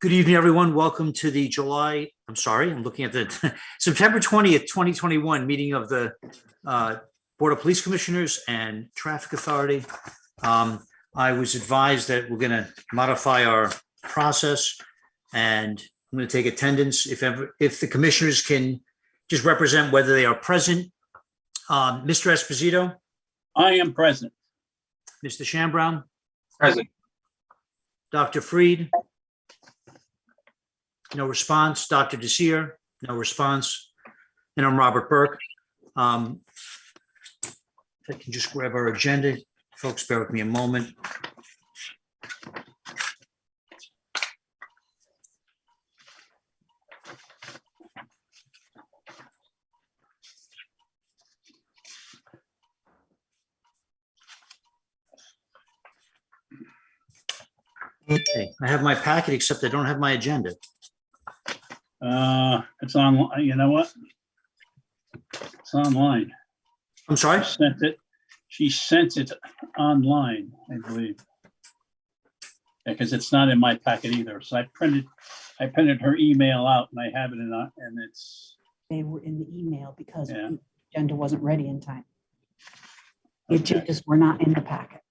Good evening, everyone. Welcome to the I'm looking at the September 20th, 2021 meeting of the Board of Police Commissioners and Traffic Authority. I was advised that we're going to modify our process and I'm going to take attendance. If the commissioners can just represent whether they are present. Mr. Esposito, I am present. Mr. Shambrown, Present. Dr. Freed. No response. Dr. Desir, no response. And I'm Robert Burke. If I can just grab our agenda, folks, bear with me a moment. Okay, I have my packet, except I don't have my agenda. It's on, you know what? It's online. I'm sorry? She sent it online, I believe. Because it's not in my packet either. So I printed her email out and I have it and it's. They were in the email because Yeah. the agenda wasn't ready in time. The Okay. agendas were not in the packet.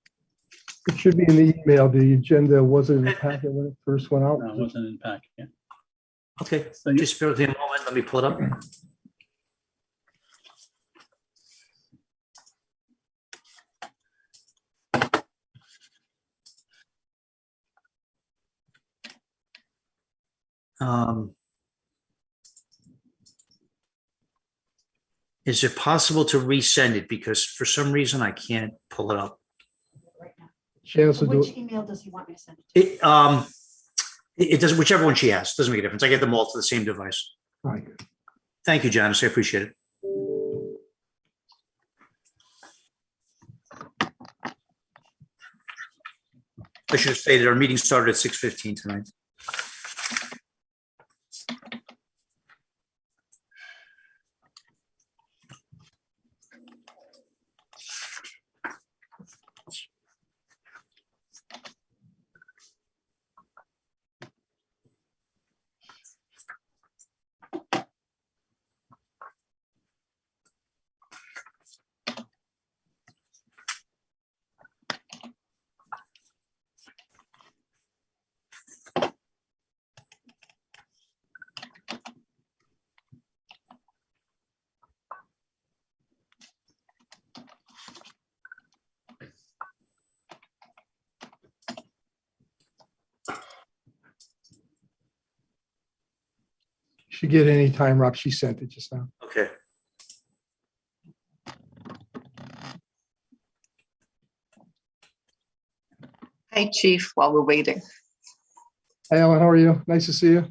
It should be in the email. The agenda wasn't in the packet when it first went out. No, it wasn't in the packet. Yeah. Okay, So you- just bear with me a moment. Let me pull it up. Is it possible to resend it? Because for some reason I can't pull it up. Right now. Chance to do Which it. email does he want me to send it to? It doesn't, whichever one she has, doesn't make a difference. I get them all to the same device. Right. Thank you, Janice. I appreciate it. I should have stated our meeting started at 6:15 tonight. Should get it any time, Rob. She sent it just now. Okay. Hi, Chief, while we're waiting. Hey, Alan, how are you? Nice to see you.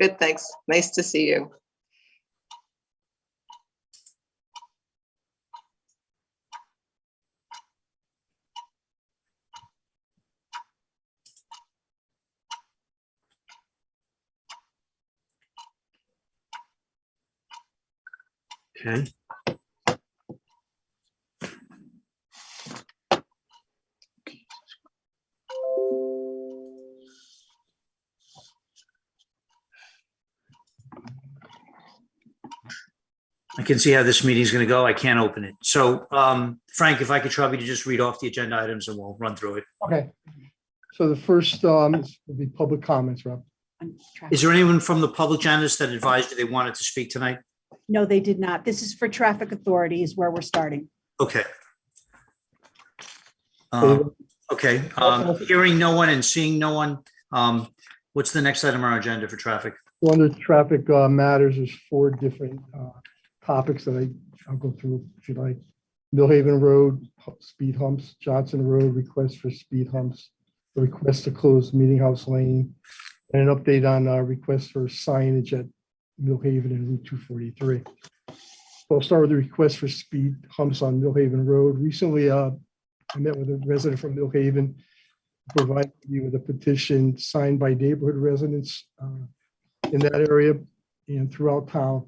Good, thanks. Nice to see you. Okay. I can see how this meeting is going to go. I can't open it. So, Frank, if I could trouble you to just read off the agenda items and we'll run through it. Okay. So the first will be public comments, Rob. On traffic? Is there anyone from the public, Janice, that advised you they wanted to speak tonight? No, they did not. This is for traffic authority is where we're starting. Okay. Okay, hearing no one and seeing no one, what's the next item on our agenda for traffic? So under traffic matters, there's 4 different topics that I'll go through if you like. Millhaven Road, speed humps, Johnson Road, request for speed humps, the request to close Meeting House Lane, and an update on request for signage at Millhaven and Route 243. So I'll start with the request for speed humps on Millhaven Road. Recently, I met with a resident from Millhaven, provided me with a petition signed by neighborhood residents in that area and throughout town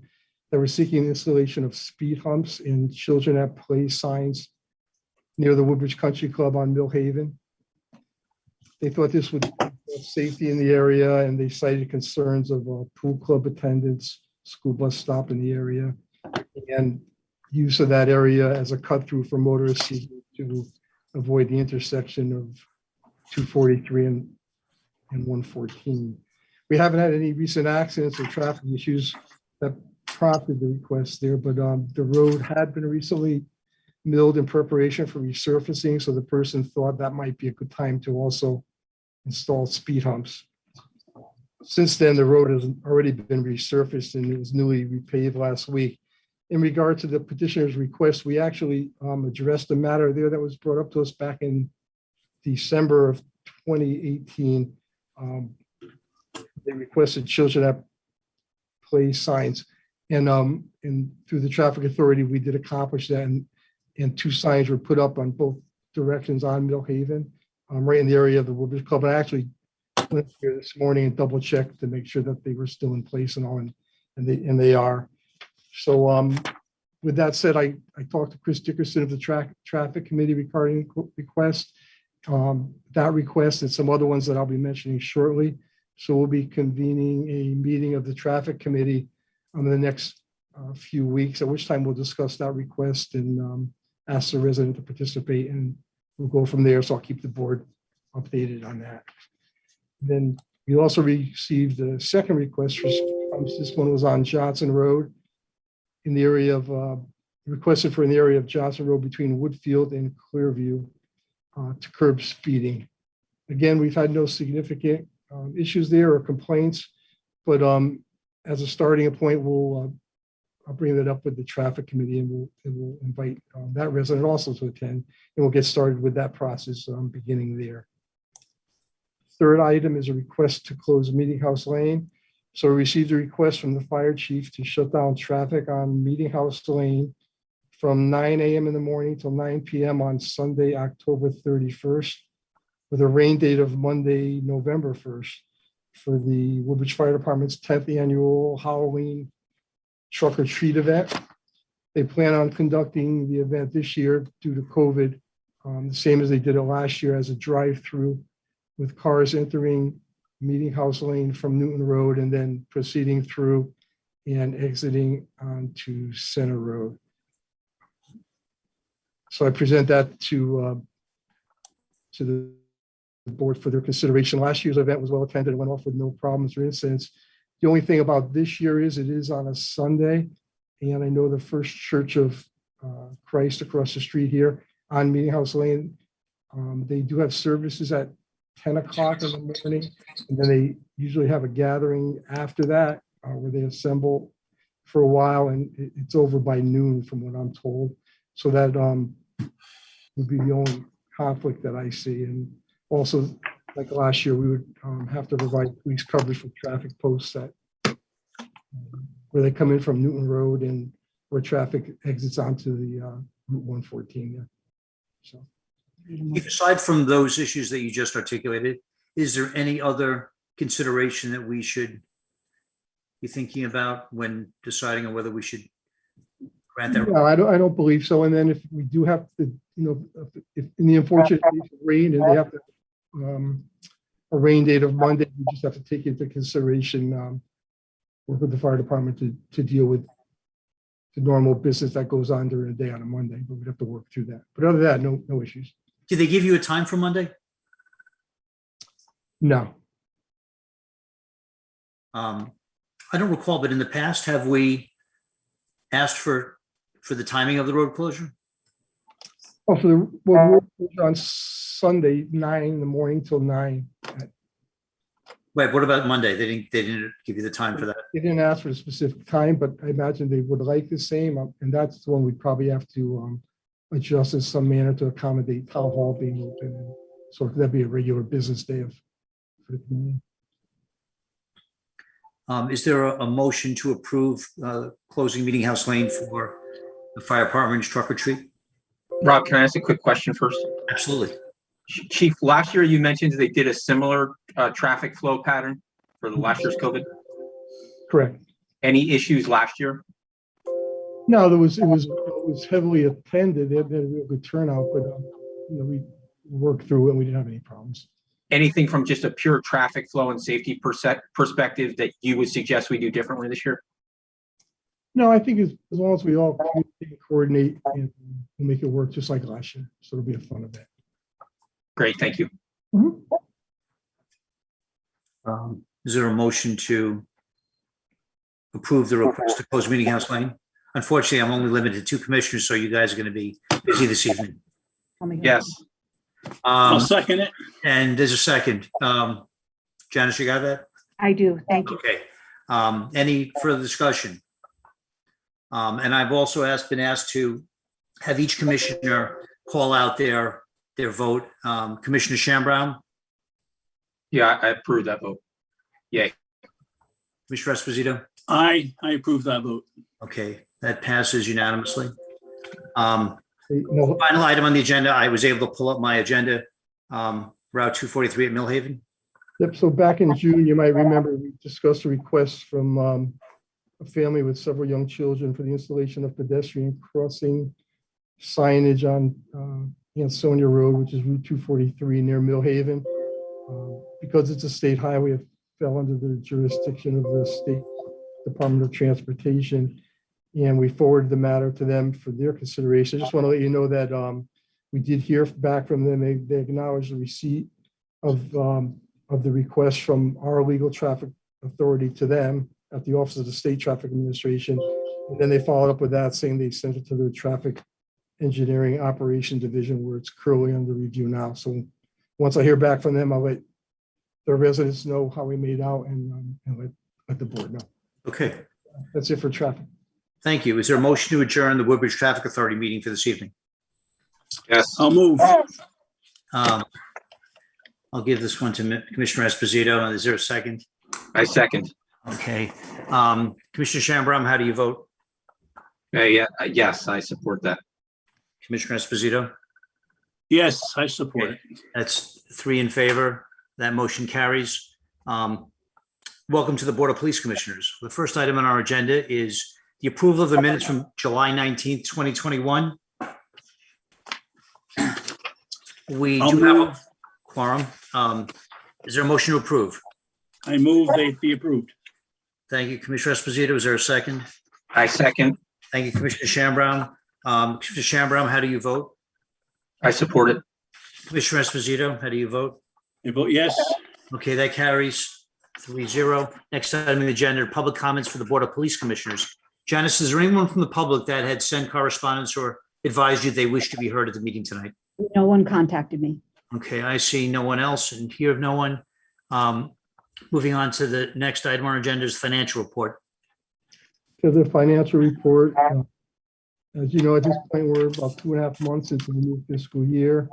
that were seeking installation of speed humps and children at play signs near the Woodbridge Country Club on Millhaven. They thought this would have safety in the area, and they cited concerns of pool club attendance, school bus stop in the area, and use of that area as a cut through for motorists to avoid the intersection of 243 and 114. We haven't had any recent accidents or traffic issues that prompted the request there, but the road had been recently milled in preparation for resurfacing, so the person thought that might be a good time to also install speed humps. Since then, the road has already been resurfaced and it was newly repaved last week. In regard to the petitioner's request, we actually addressed the matter there that was brought up to us back in December of 2018. They requested children at play signs, and through the traffic authority, we did accomplish that, and 2 signs were put up on both directions on Middle Haven, right in the area of the Woodbridge Club. And I actually went here this morning and double checked to make sure that they were still in place and all, and they are. So with that said, I talked to Chris Dickerson of the traffic committee regarding request, that request and some other ones that I'll be mentioning shortly. So we'll be convening a meeting of the traffic committee in the next few weeks, at which time we'll discuss that request and ask the resident to participate, and we'll go from there. So I'll keep the board updated on that. Then we also received a second request for this one was on Johnson Road in the area of requested for in the area of Johnson Road between Woodfield and Clearview to curb speeding. Again, we've had no significant issues there or complaints, but as a starting point, I'll bring that up with the traffic committee, and we'll invite that resident also to attend, and we'll get started with that process beginning there. Third item is a request to close Meeting House Lane. So we received a request from the fire chief to shut down traffic on Meeting House Lane from 9 a.m. in the morning till 9 p.m. on Sunday, October 31st, with a rain date of Monday, November 1st, for the Woodbridge Fire Department's 10th annual Halloween truck or treat event. They plan on conducting the event this year due to COVID, the same as they did it last year, as a drive-through with cars entering Meeting House Lane from Newton Road and then proceeding through and exiting onto Center Road. So I present that to the board for their consideration. Last year's event was well attended and went off with no problems or incidents. The only thing about this year is it is on a Sunday, and I know the First Church of Christ across the street here on Meeting House Lane, they do have services at 10 o'clock in the morning, and then they usually have a gathering after that where they assemble for a while, and it's over by noon from what I'm told. So that would be the only conflict that I see. And also, like last year, we would have to provide police coverage for traffic posts that where they come in from Newton Road and where traffic exits onto the Route 114 there. So. Aside from those issues that you just articulated, is there any other consideration that we should be thinking about when deciding on whether we should grant that? No, I don't believe so. And then if we do have to, if in the unfortunate case of rain and they have to a rain date of Monday, we just have to take into consideration work with the fire department to deal with the normal business that goes on during the day on a Monday, but we'd have to work through that. But other than that, no issues. Did they give you a time for Monday? No. I don't recall, but in the past, have we asked for the timing of the road closure? Oh, for the road closure on Sunday, 9 in the morning till 9. Wait, what about Monday? They didn't give you the time for that. They didn't ask for a specific time, but I imagine they would like the same, and that's the one we'd probably have to adjust in some manner to accommodate town hall being open. So that'd be a regular business day for the community. Is there a motion to approve closing Meeting House Lane for the fire department's truck or treat? Rob, can I ask a quick question first? Absolutely. Chief, last year you mentioned they did a similar traffic flow pattern for the last year's COVID. Correct. Any issues last year? No, it was heavily attended. They had a real good turnout, but we worked through it and we didn't have any problems. anything from just a pure traffic flow and safety perspective that you would suggest we do differently this year? No, I think as long as we all communicate and coordinate and we'll make it work just like last year. So it'll be a fun event. Great, thank you. Is there a motion to approve the request to close Meeting House Lane? Unfortunately, I'm only limited to 2 commissioners, so you guys are going to be busy this evening. Yes, I'll second it. And there's a second. Janice, you got that? I do. Thank you. Okay. Any further discussion? And I've also been asked to have each commissioner call out their vote. Commissioner Shambrown, yeah, I approve that vote. Yay. Commissioner Esposito. I approve that vote. Okay, that passes unanimously. Hey, no, Final item on the agenda, I was able to pull up my agenda, Route 243 at Millhaven. Yep, so back in June, you might remember, we discussed a request from a family with several young children for the installation of pedestrian crossing signage on Ansonia Road, which is Route 243 near Millhaven. Because it's a state highway, it fell under the jurisdiction of the State Department of Transportation. And we forwarded the matter to them for their consideration. I just want to let you know that we did hear back from them. They acknowledged the receipt of the request from our legal traffic authority to them at the Office of the State Traffic Administration. And then they followed up with that, saying they sent it to the Traffic Engineering Operation Division, where it's currently under review now. So once I hear back from them, I'll let the residents know how we made out and let the board know. Okay, That's it for traffic. thank you. Is there a motion to adjourn the Woodbridge Traffic Authority meeting for this evening? Yes, I'll move. I'll give this one to Commissioner Esposito. Is there a second? I second. Okay. Commissioner Shambrown, how do you vote? Yes, I support that. Commissioner Esposito? Yes, I support it. That's 3 in favor. That motion carries. Welcome to the Board of Police Commissioners. The first item on our agenda is the approval of the minutes from July 19th, 2021. We I'll do have a move. quorum. Is there a motion to approve? I move they be approved. Thank you, Commissioner Esposito. Is there a second? I second. Thank you, Commissioner Shambrown. Commissioner Shambrown, how do you vote? I support it. Commissioner Esposito, how do you vote? I vote yes. Okay, that carries 3-0. Next item on the agenda, public comments for the Board of Police Commissioners. Janice, is there anyone from the public that had sent correspondence or advised you they wish to be heard at the meeting tonight? No one contacted me. Okay, I see no one else and hear of no one. Moving on to the next item on our agenda is financial report. To the financial report, as you know, at this point, we're about 2.5 months into the new fiscal year,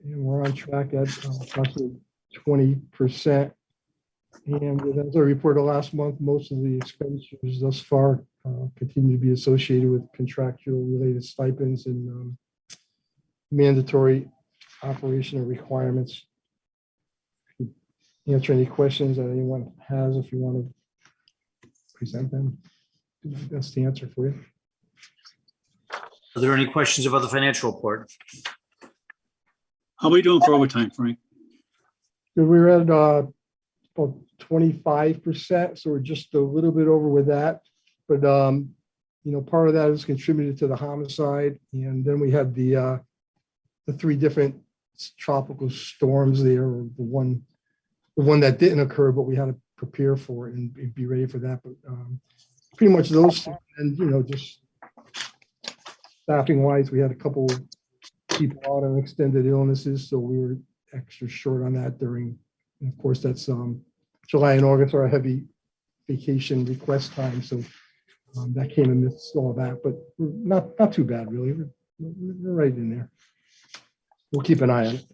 and we're on track at approximately 20%. And as I reported last month, most of the expenditures thus far continue to be associated with contractual related stipends and mandatory operational requirements. Answer any questions that anyone has if you want to present them. Do my best to answer for you. Are there any questions about the financial report? How are we doing for overtime, Frank? We're at about 25%, so we're just a little bit over with that. But part of that is contributed to the homicide, and then we had the 3 different tropical storms there. The one that didn't occur, but we had to prepare for it and be ready for that. But pretty much those, and just staffing wise, we had a couple people out on extended illnesses, so we were extra short on that during, and of course, that's July and August are a heavy vacation request time, so that came amidst all that, but we're not too bad, really. We're right in there. We'll keep an eye on it.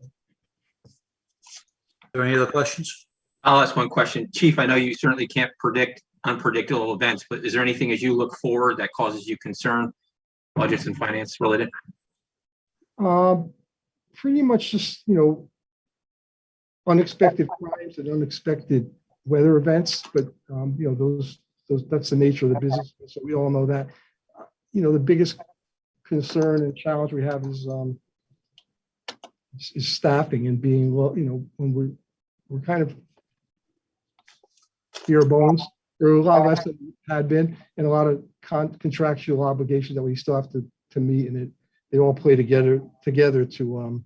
Are there any other questions? I'll ask one question. Chief, I know you certainly can't predict unpredictable events, but is there anything as you look forward that causes you concern, budgets and finance related? Pretty much just, unexpected crimes and unexpected weather events, but those that's the nature of the business. So we all know that. The biggest concern and challenge we have is staffing and being, when we're kind of bare bones. There are a lot less than had been, and a lot of contractual obligations that we still have to meet, and they all play together to,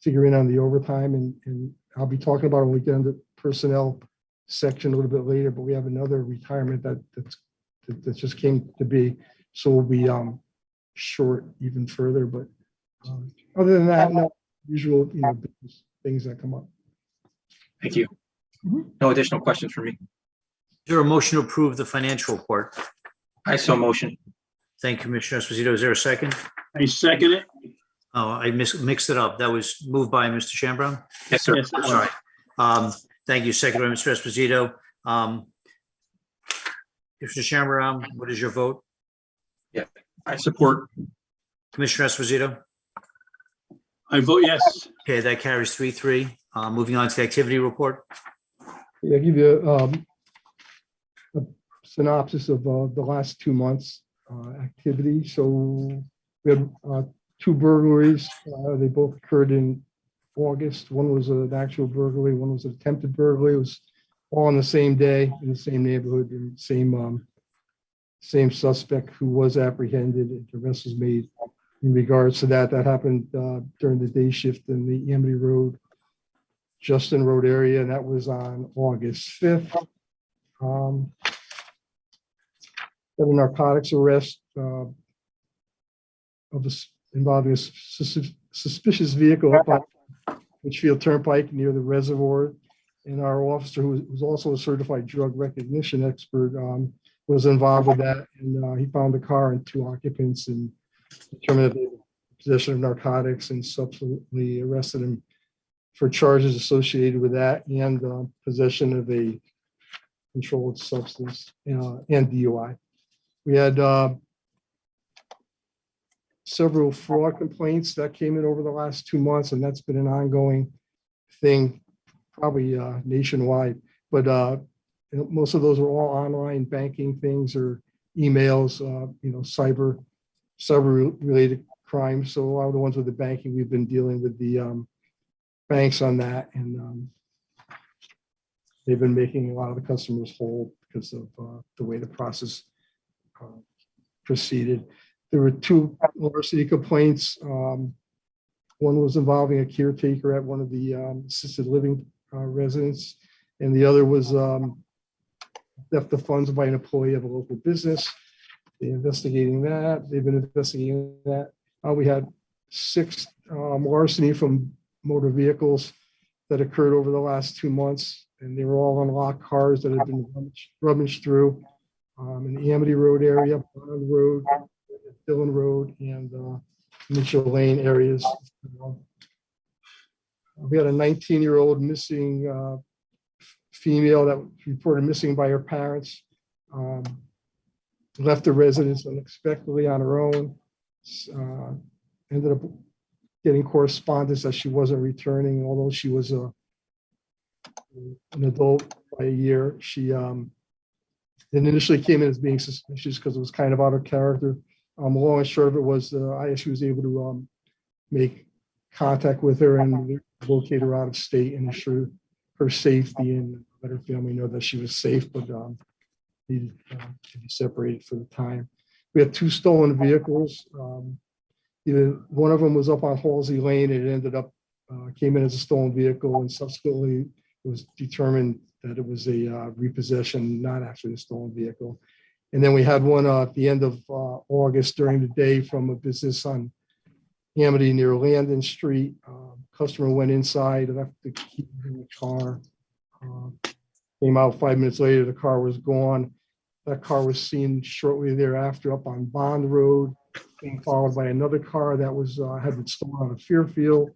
figure in on the overtime, and I'll be talking about it when we get into personnel section a little bit later, but we have another retirement that just came to be, so we'll be short even further, but other than that, no usual, business things that come up. Thank you. No additional questions for me. Is there a motion to approve the financial report? I so motion. Thank you, Commissioner Esposito. Is there a second? I second it. Oh, I mixed it up. That was moved by Mr. Shambrone. Yes, sir. Yes, it was. Sorry. Thank you. Second by Mr. Esposito. Mr. Shambrone, what is your vote? I support. Commissioner Esposito? I vote yes. Okay, that carries 3-3. Moving on to the activity report. Yeah, I'll give you a synopsis of the last 2 months' activity. So we had 2 burglaries. They both occurred in August. One was an actual burglary. One was an attempted burglary. It was all on the same day in the same neighborhood and same suspect who was apprehended. And the arrest was made in regards to that. That happened during the day shift in the Amity Road, Justin Road area, and that was on August 5th. Then a narcotics arrest involving a suspicious vehicle up on Litchfield Turnpike near the reservoir. And our officer, who was also a certified drug recognition expert, was involved with that. And he found the car and 2 occupants and determined that they were in possession of narcotics, and subsequently arrested him for charges associated with that and possession of a controlled substance and DUI. We had several fraud complaints that came in over the last 2 months, and that's been an ongoing thing, probably nationwide. But most of those are all online banking things or emails, cyber related crimes. So a lot of the ones with the banking, we've been dealing with the banks on that, and they've been making a lot of the customers whole because of the way the process proceeded. There were 2 larceny complaints. One was involving a caretaker at one of the assisted living residents, and the other was theft of funds by an employee of a local business. They're investigating that. They've been investigating that. We had 6 larceny from motor vehicles that occurred over the last 2 months, and they were all unlocked cars that had been rummaged through in the Amity Road area, Bond Road, Dillon Road, and Mitchell Lane areas. We had a 19-year-old missing female that was reported missing by her parents. Left the residence unexpectedly on her own. Ended up getting correspondence that she wasn't returning, although she was an adult by a year. She initially came in as being suspicious because it was kind of out of character. Long and short of it was ISU was able to make contact with her and locate her out of state and ensure her safety and let her family know that she was safe, but needed to be separated for the time. We had 2 stolen vehicles. One of them was up on Halsey Lane, and it ended up came in as a stolen vehicle, and subsequently it was determined that it was a repossession, not actually a stolen vehicle. And then we had one at the end of August during the day from a business on Amity near Landon Street. Customer went inside, left the key in the car. Came out 5 minutes later, the car was gone. That car was seen shortly thereafter up on Bond Road, being followed by another car that was had been stolen out of Fairfield,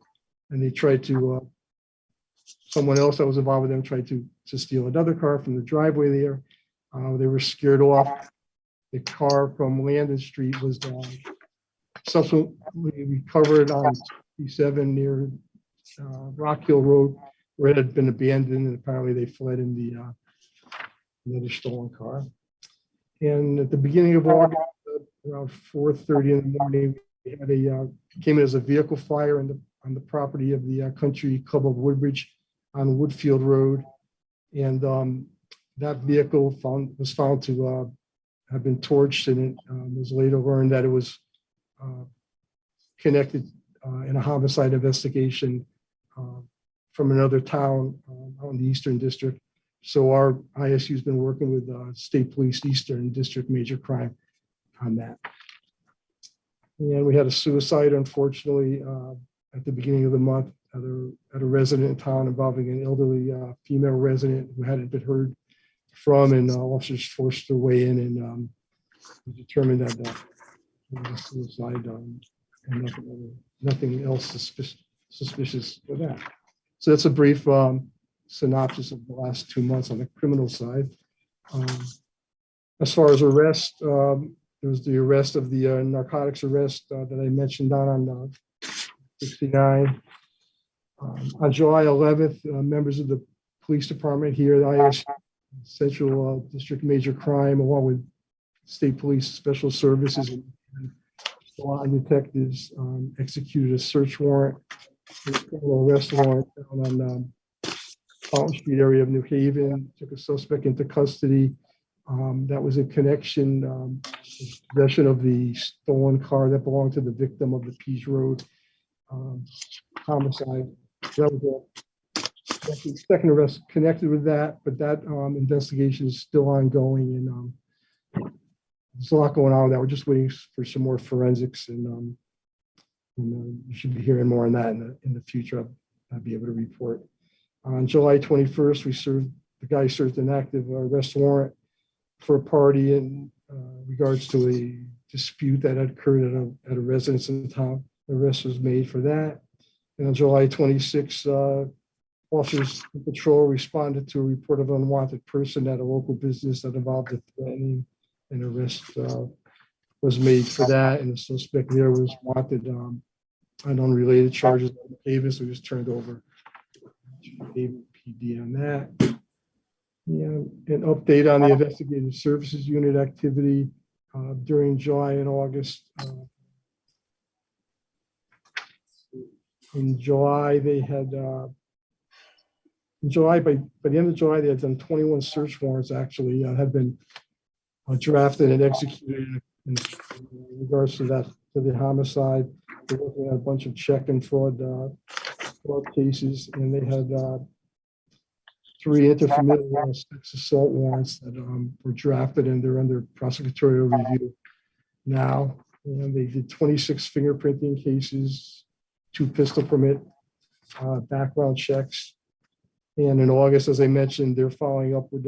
and they tried to. Someone else that was involved with them tried to steal another car from the driveway there. They were scared off. The car from Landon Street was subsequently recovered on P7 near Rock Hill Road, where it had been abandoned, and apparently they fled in the another stolen car. And at the beginning of August, around 4:30 in the morning, we had came in as a vehicle fire on the property of the Country Club of Woodbridge on Woodfield Road. And that vehicle was found to have been torched, and it was later learned that it was connected in a homicide investigation from another town out in the Eastern District. So our ISU has been working with State Police Eastern District Major Crime on that. And we had a suicide, unfortunately, at the beginning of the month at a resident in town involving an elderly female resident who hadn't been heard from, and officers forced their way in and determined that it was a suicide, and nothing else suspicious with that. So that's a brief synopsis of the last 2 months on the criminal side. As far as arrest, there was the arrest of the narcotics arrest that I mentioned down on 69. On July 11th, members of the police department here, the IS Central District Major Crime, along with State Police Special Services and law detectives, executed a search warrant, a criminal arrest warrant down on Fountain Street area of New Haven. Took a suspect into custody. That was in connection, possession of the stolen car that belonged to the victim of the Pease Road homicide. That was a second arrest connected with that, but that investigation is still ongoing, and there's a lot going on with that. We're just waiting for some more forensics, and you should be hearing more on that in the future. I'll be able to report. On July 21st, the guy served an active arrest warrant for a party in regards to a dispute that had occurred at a residence in the town. The arrest was made for that. And on July 26th, officers in patrol responded to a report of an unwanted person at a local business that involved a threatening. An arrest was made for that, and the suspect there was wanted on unrelated charges. Davis was turned over to David PD on that. Yeah, an update on the investigative services unit activity during July and August. In July, they had by the end of July, they had done 21 search warrants actually had been drafted and executed in regards to the homicide. They're looking at a bunch of check and fraud cases, and they had 3 interfamilial sex assault warrants that were drafted, and they're under prosecutorial review now. And they did 26 fingerprinting cases, 2 pistol permit background checks. And in August, as I mentioned, they're following up with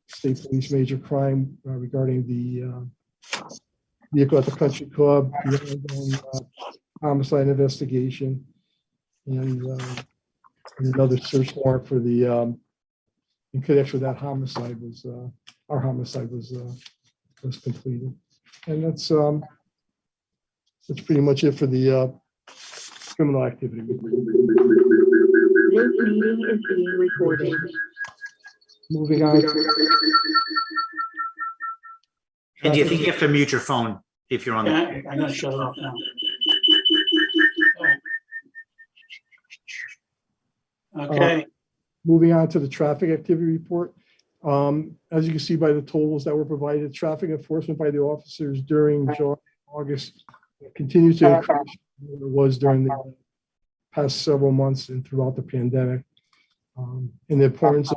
State Police Major Crime regarding the vehicle at the country club, the ongoing homicide investigation, and another search warrant for the in connection with that homicide was our homicide was completed. And that's pretty much it for the criminal activity. This meeting is being recorded. Moving on. And do you think you have to mute your phone if you're on the? Yeah, I'm gonna shut it off now. Okay, Moving on to the traffic activity report. As you can see by the totals that were provided, traffic enforcement by the officers during July, August continues to increase than it was during the past several months and throughout the pandemic. And the importance of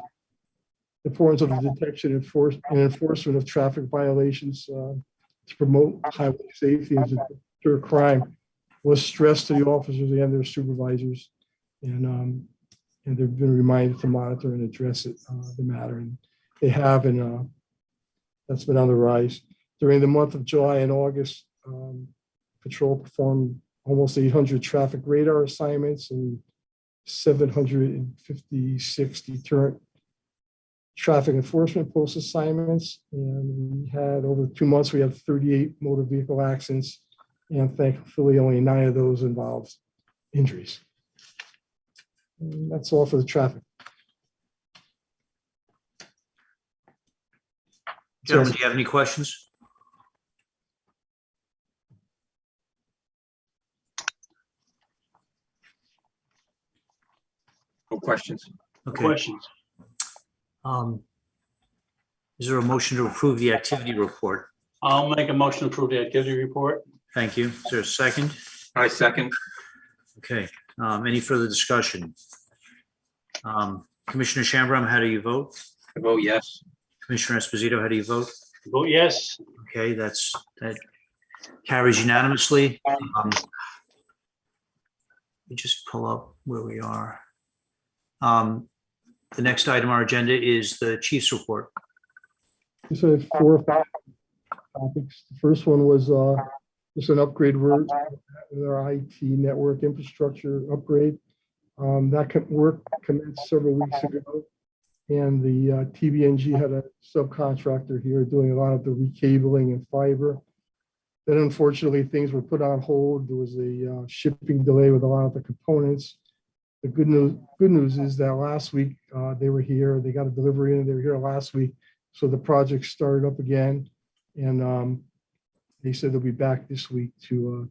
the detection and enforcement of traffic violations to promote highway safety and to deter crime was stressed to the officers and their supervisors. And they've been reminded to monitor and address the matter, and they have, and that's been on the rise. During the month of July and August, patrol performed almost 800 traffic radar assignments and 756 deterrent traffic enforcement post assignments. And we had over 2 months, we had 38 motor vehicle accidents, and thankfully only 9 of those involved injuries. And that's all for the traffic. Gentlemen, do you have any questions? questions. Okay. Questions? Is there a motion to approve the activity report? I'll make a motion to approve the activity report. Thank you. Is there a second? I second. Okay, any further discussion? Commissioner Shambram, how do you vote? I vote yes. Commissioner Esposito, how do you vote? Vote yes. Okay, that carries unanimously. Let me just pull up where we are. The next item on our agenda is the chief's report. Just had 4 or 5 topics. The first one was just an upgrade. We're with our IT network infrastructure upgrade. That work commenced several weeks ago. And the TBNG had a subcontractor here doing a lot of the recabling and fiber. Then unfortunately, things were put on hold. There was a shipping delay with a lot of the components. The good news is that last week they were here. They got a delivery in. They were here last week. So the project started up again. And they said they'll be back this week to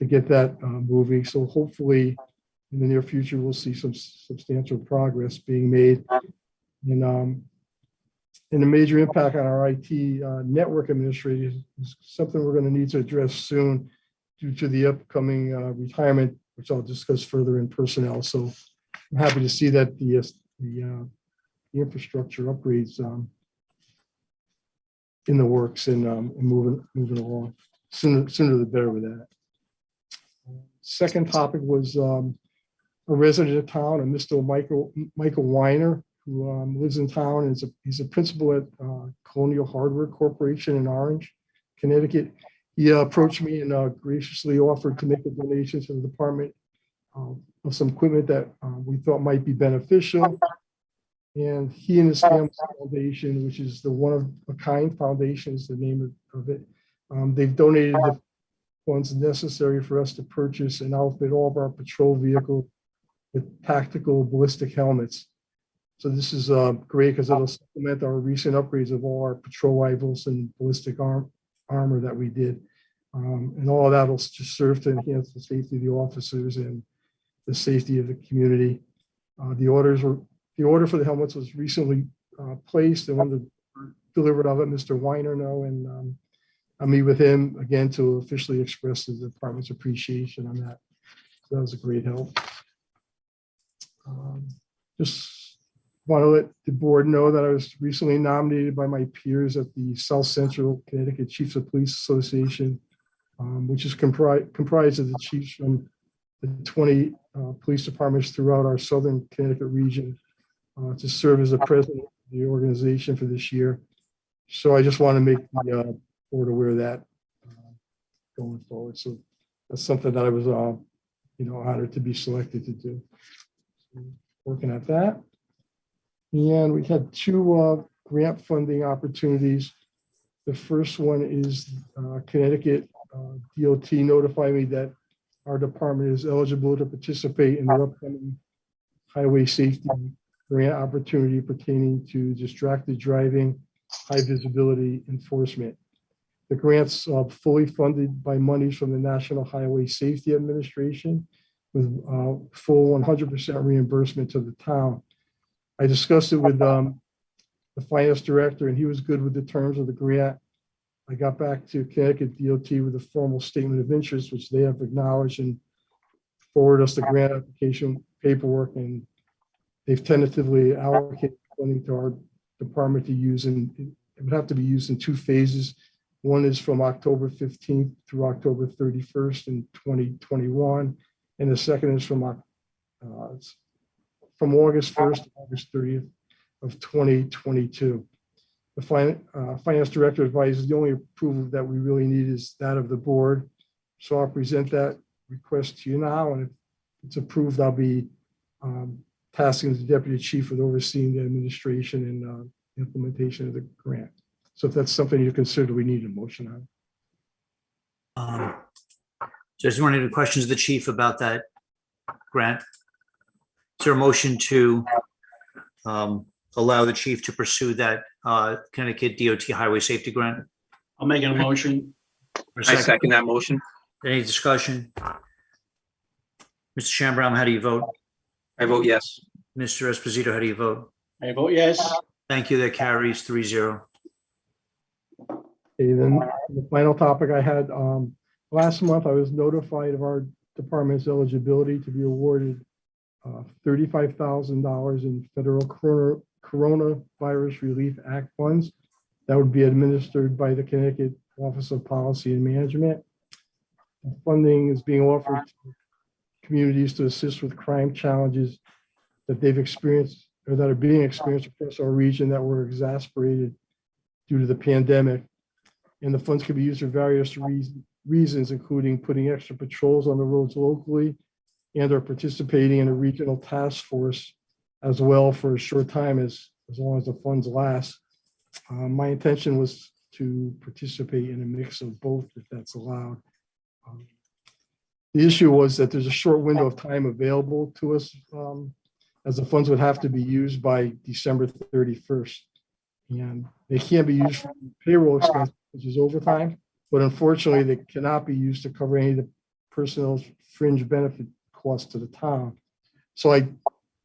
get that moving. So hopefully in the near future, we'll see some substantial progress being made. And a major impact on our IT network administration is something we're going to need to address soon due to the upcoming retirement, which I'll discuss further in personnel. So I'm happy to see that the infrastructure upgrades in the works and moving along. Sooner the better with that. Second topic was a resident of town, a Mr. Michael Weiner, who lives in town and he's a principal at Colonial Hardware Corporation in Orange, Connecticut. He approached me and graciously offered to make a donation to the department of some equipment that we thought might be beneficial. And he and his family foundation, which is the One of a Kind Foundation is the name of it, they've donated the funds necessary for us to purchase and outfit all of our patrol vehicles with tactical ballistic helmets. So this is great because it'll supplement our recent upgrades of all our patrol rifles and ballistic armor that we did. And all of that will just serve to enhance the safety of the officers and the safety of the community. The order for the helmets was recently placed, and when they're delivered, I'll let Mr. Weiner know, and I'll meet with him again to officially express the department's appreciation on that. So that was a great help. Just want to let the board know that I was recently nominated by my peers at the South Central Connecticut Chiefs of Police Association, which is comprised of the chiefs from the 20 police departments throughout our Southern Connecticut region, to serve as the president of the organization for this year. So I just want to make the board aware of that going forward. So that's something that I was, honored to be selected to do. So working at that. And we had 2 grant funding opportunities. The first one is Connecticut DOT notified me that our department is eligible to participate in the upcoming highway safety grant opportunity pertaining to distracted driving, high visibility enforcement. The grant's fully funded by monies from the National Highway Safety Administration with full 100% reimbursement to the town. I discussed it with the finance director and he was good with the terms of the grant. I got back to Connecticut DOT with a formal statement of interest, which they have acknowledged and forwarded us the grant application paperwork, and they've tentatively allocated funding to our department to use, and it would have to be used in 2 phases. One is from October 15th through October 31st in 2021, and the second is from August 1st to August 30th of 2022. The finance director advises the only approval that we really need is that of the board. So I'll present that request to you now, and if it's approved, I'll be tasking the deputy chief with overseeing the administration and implementation of the grant. So if that's something you consider, we need a motion on. So is there any questions of the chief about that grant? Is there a motion to allow the chief to pursue that Connecticut DOT Highway Safety Grant? I'll make a motion. I second that motion. Any discussion? Mr. Shambram, how do you vote? I vote yes. Mr. Esposito, how do you vote? I vote yes. Thank you. That carries 3-0. Okay, then the final topic I had, last month, I was notified of our department's eligibility to be awarded $35,000 in federal coronavirus relief act funds. That would be administered by the Connecticut Office of Policy and Management. The funding is being offered to communities to assist with crime challenges that they've experienced or that are being experienced across our region that were exacerbated due to the pandemic. And the funds can be used for various reasons, including putting extra patrols on the roads locally and or participating in a regional task force as well for a short time as long as the funds last. My intention was to participate in a mix of both if that's allowed. The issue was that there's a short window of time available to us as the funds would have to be used by December 31st. And they can't be used for payroll expenses, which is overtime, but unfortunately they cannot be used to cover any of the personnel's fringe benefit costs to the town. So I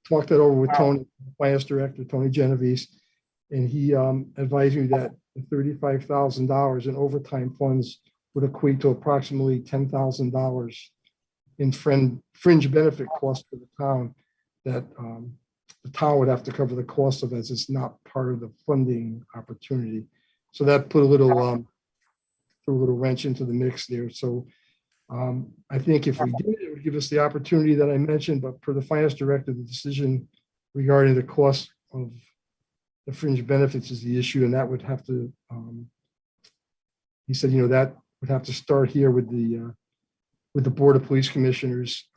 talked that over with Tony, Finance Director, Tony Genovese, and he advised me that the $35,000 in overtime funds would equate to approximately $10,000 in fringe benefit costs to the town that the town would have to cover the cost of, as it's not part of the funding opportunity. So that put a little threw a little wrench into the mix there. So I think if we did, it would give us the opportunity that I mentioned, but for the finance director, the decision regarding the cost of the fringe benefits is the issue, and that would have to, he said, that would have to start here with the Board of Police Commissioners.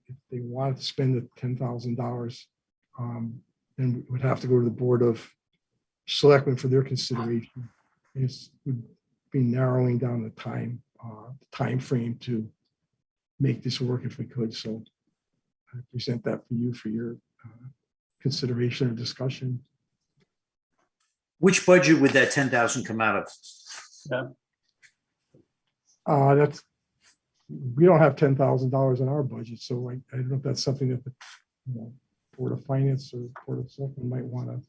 If they wanted to spend the $10,000, then we would have to go to the Board of Selectmen for their consideration. It would be narrowing down the time frame to make this work if we could. So I present that for you for your consideration or discussion. Which budget would that 10,000 come out of? That's, we don't have $10,000 in our budget, so I don't know if that's something that the Board of Finance or Board of Selectmen might want to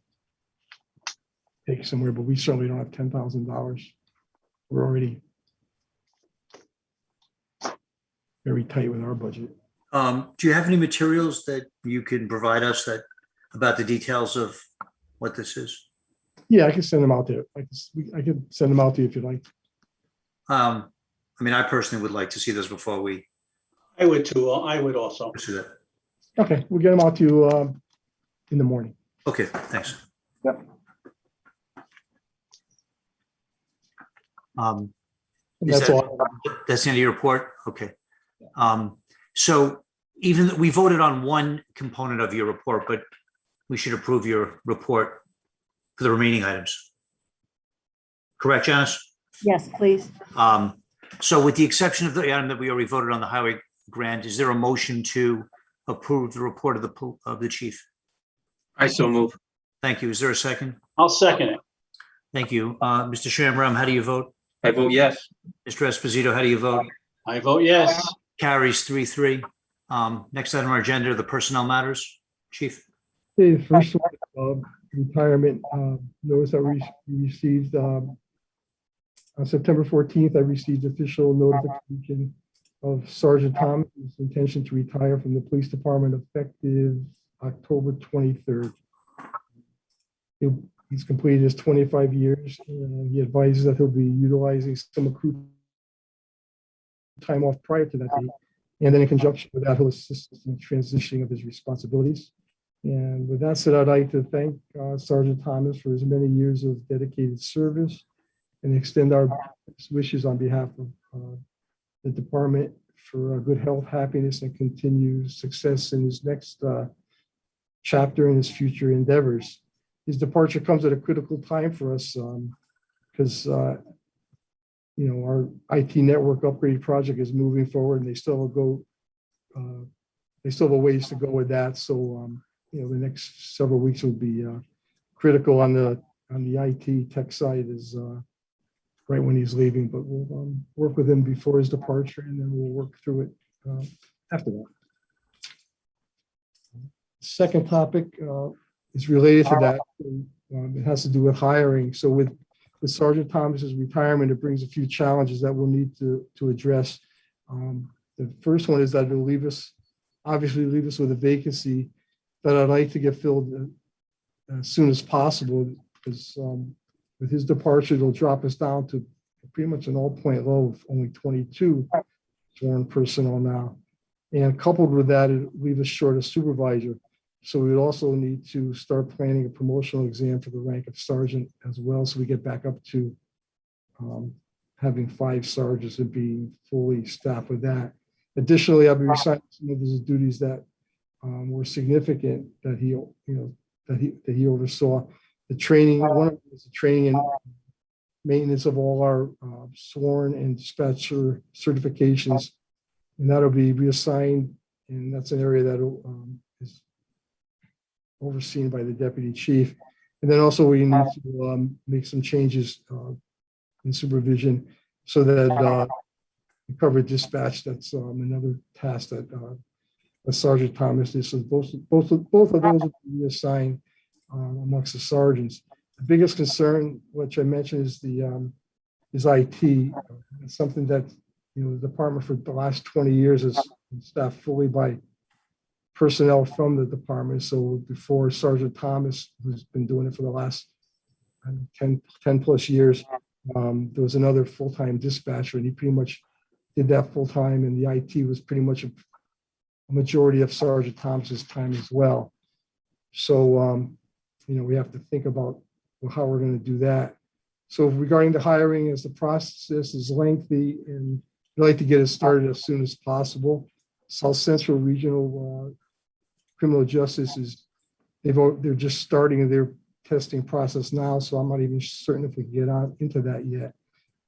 take somewhere, but we certainly don't have $10,000. We're already very tight with our budget. Do you have any materials that you can provide us about the details of what this is? Yeah, I can send them out there. I can send them out to you if you'd like. I personally would like to see this before we I would too. I would also. pursue that. Okay, we'll get them out to you in the morning. Okay, thanks. Yep. Um, And Is that's that- all. That's the end of your report? Okay. So even though we voted on one component of your report, but we should approve your report for the remaining items. Correct, Janice? Yes, please. So with the exception of the item that we already voted on, the highway grant, is there a motion to approve the report of the chief? I so move. Thank you. Is there a second? I'll second it. Thank you. Mr. Shamram, how do you vote? I vote yes. Mr. Esposito, how do you vote? I vote yes. Carries 3-3. Next item on our agenda, the personnel matters. Chief? Okay, the first one, retirement notice that we received on September 14th. I received official notification of Sergeant Thomas's intention to retire from the police department effective October 23rd. He's completed his 25 years. He advises that he'll be utilizing some accrued time off prior to that date. And then in conjunction with that, he'll assist in transitioning of his responsibilities. And with that said, I'd like to thank Sergeant Thomas for his many years of dedicated service and extend our best wishes on behalf of the department for good health, happiness, and continued success in his next chapter in his future endeavors. His departure comes at a critical time for us because our IT network upgrade project is moving forward, and they still have a ways to go with that. So the next several weeks will be critical on the IT tech side is right when he's leaving, but we'll work with him before his departure, and then we'll work through it after that. Second topic is related to that. It has to do with hiring. So with Sergeant Thomas's retirement, it brings a few challenges that we'll need to address. The first one is that it'll obviously leave us with a vacancy that I'd like to get filled as soon as possible, because with his departure, it'll drop us down to pretty much an all-point low of only 22 sworn personnel now. And coupled with that, it'll leave us short a supervisor. So we would also need to start planning a promotional exam for the rank of sergeant as well, so we get back up to having 5 sergeants and being fully staffed with that. Additionally, I'll be resigning some of his duties that were significant that he oversaw. The training, one of them is the training and maintenance of all our sworn and dispatcher certifications, and that'll be reassigned, and that's an area that is overseen by the deputy chief. And then also we need to make some changes in supervision so that we cover dispatch. That's another task that Sergeant Thomas did. So both of those will be assigned amongst the sergeants. The biggest concern, which I mentioned, is IT. It's something that the department for the last 20 years has been staffed fully by personnel from the department. So before Sergeant Thomas, who's been doing it for the last 10 plus years, there was another full-time dispatcher, and he pretty much did that full-time, and the IT was pretty much a majority of Sergeant Thomas's time as well. So, we have to think about how we're going to do that. So regarding the hiring, as the process is lengthy, and I'd like to get it started as soon as possible. South Central Regional Criminal Justice they're just starting their testing process now, so I'm not even certain if we can get on into that yet.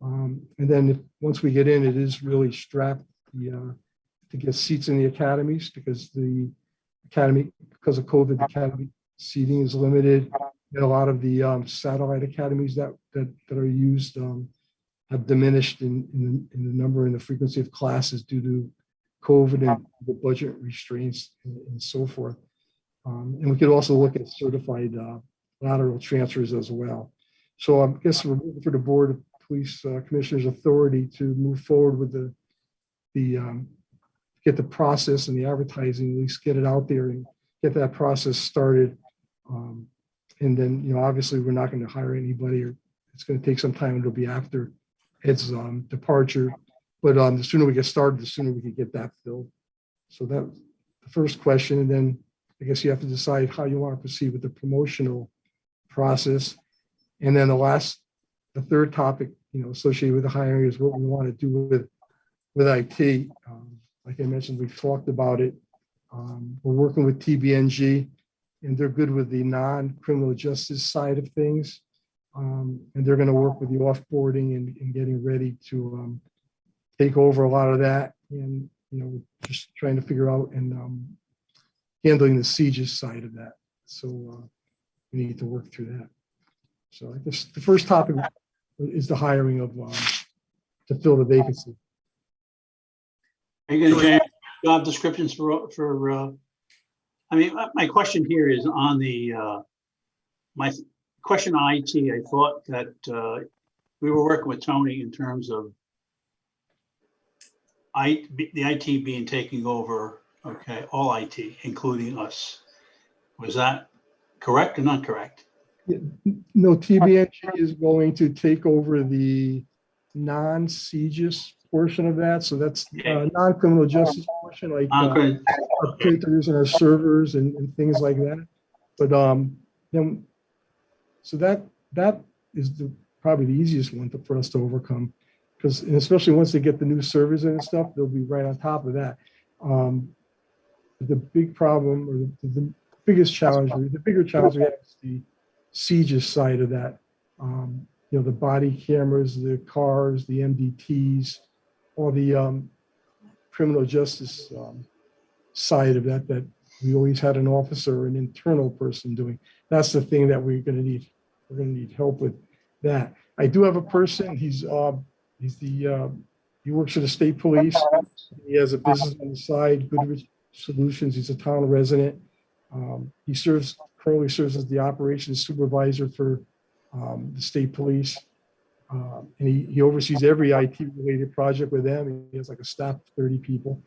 And then once we get in, it is really strapped to get seats in the academies, because because of COVID, the academy seating is limited. And a lot of the satellite academies that are used have diminished in the number and the frequency of classes due to COVID and the budget restraints and so forth. And we could also look at certified lateral transfers as well. So I guess we're looking for the Board of Police Commissioners authority to move forward with get the process and the advertising, at least get it out there and get that process started. And then, obviously we're not going to hire anybody, or it's going to take some time. It'll be after Ed's departure. But the sooner we get started, the sooner we can get that filled. So that's the first question. And then I guess you have to decide how you want to proceed with the promotional process. And then the third topic, associated with the hiring is what we want to do with IT. Like I mentioned, we've talked about it. We're working with TBNG, and they're good with the non-criminal justice side of things. And they're going to work with the offboarding and getting ready to take over a lot of that. And, just trying to figure out and handling the sieges side of that. So we need to work through that. So I guess the first topic is the hiring of to fill the vacancy. Are you going to change job descriptions for my question here is on my question on IT. I thought that we were working with Tony in terms of the IT being taking over, all IT, including us. Was that correct or not correct? No, TBNG is going to take over the non-CJIS portion of that. So that's non-criminal justice portion, like our printers and our servers and things like that. But then, so that is probably the easiest one for us to overcome, because especially once they get the new servers and stuff, they'll be right on top of that. The big problem, or the biggest challenge, the bigger challenge we have is the CJIS side of that. The body cameras, the cars, the MDTs, all the criminal justice side of that we always had an officer or an internal person doing. That's the thing that we're going to need. We're going to need help with that. I do have a person. He works for the state police. He has a business on the side, Goodrich Solutions. He's a town resident. He currently serves as the operations supervisor for the state police. And he oversees every IT-related project with them. He has like a staff of 30 people.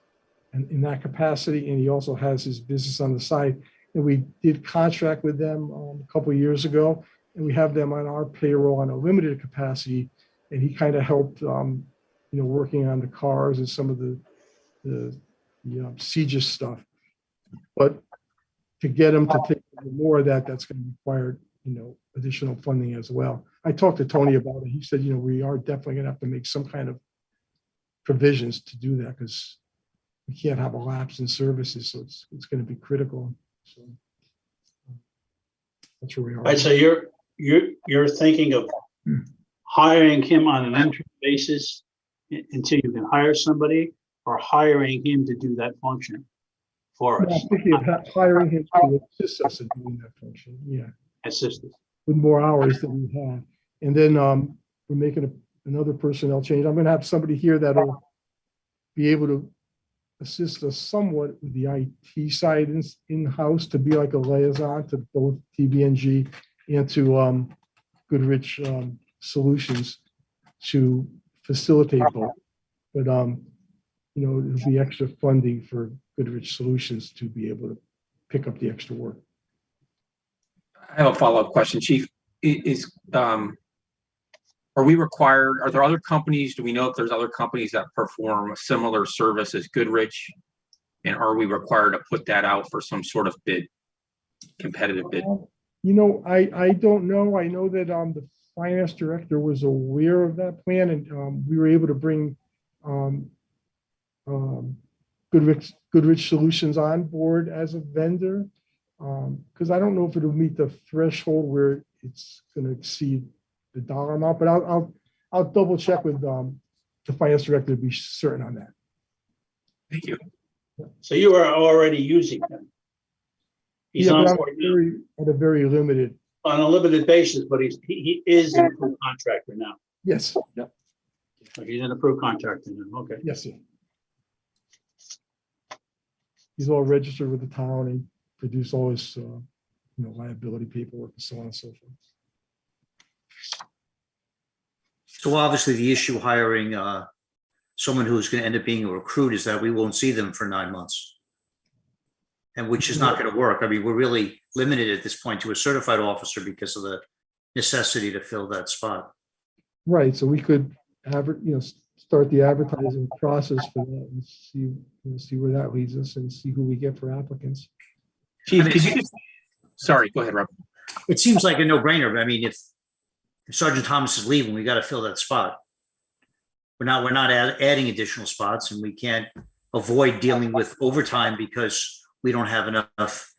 And in that capacity, and he also has his business on the side. And we did contract with them a couple of years ago, and we have them on our payroll on a limited capacity. And he kind of helped, working on the cars and some of the CJIS stuff. But to get him to take more of that, that's going to require, additional funding as well. I talked to Tony about it. He said, we are definitely going to have to make some kind of provisions to do that because we can't have a lapse in services. So it's going to be critical. So that's where we are. Right, so you're thinking of hiring him on an interim basis until you can hire somebody, or hiring him to do that function for us, I'm thinking of hiring him to assist us in doing that function. Yeah. assistant. With more hours than we have. And then we're making another personnel change. I'm going to have somebody here that'll be able to assist us somewhat with the IT side in-house to be like a liaison to both TBNG and to Goodrich Solutions to facilitate both. But, it'll be extra funding for Goodrich Solutions to be able to pick up the extra work. I have a follow-up question, Chief. Are we required, are there other companies, do we know if there's other companies that perform a similar service as Goodrich? And are we required to put that out for some sort of bid, competitive bid? I don't know. I know that the finance director was aware of that plan, and we were able to bring Goodrich Solutions on board as a vendor. Because I don't know if it'll meet the threshold where it's going to exceed the dollar amount, but I'll double check with the finance director to be certain on that. Thank you. So you are already using him. He's Yeah, on but I'm board now. at a very limited. On a limited basis, but he is an approved contractor now. Yes. Yep. So he's an approved contractor now. Okay. Yes, sir. He's all registered with the town and produce all his liability paperwork and so on and so forth. So obviously the issue hiring someone who's going to end up being a recruit is that we won't see them for 9 months. And which is not going to work. I mean, we're really limited at this point to a certified officer because of the necessity to fill that spot. Right. So we could start the advertising process for that and see where that leads us and see who we get for applicants. Chief, could you just, sorry, go ahead, Rob. It seems like a no-brainer. But I mean, if Sergeant Thomas is leaving, we got to fill that spot. We're not adding additional spots, and we can't avoid dealing with overtime because we don't have enough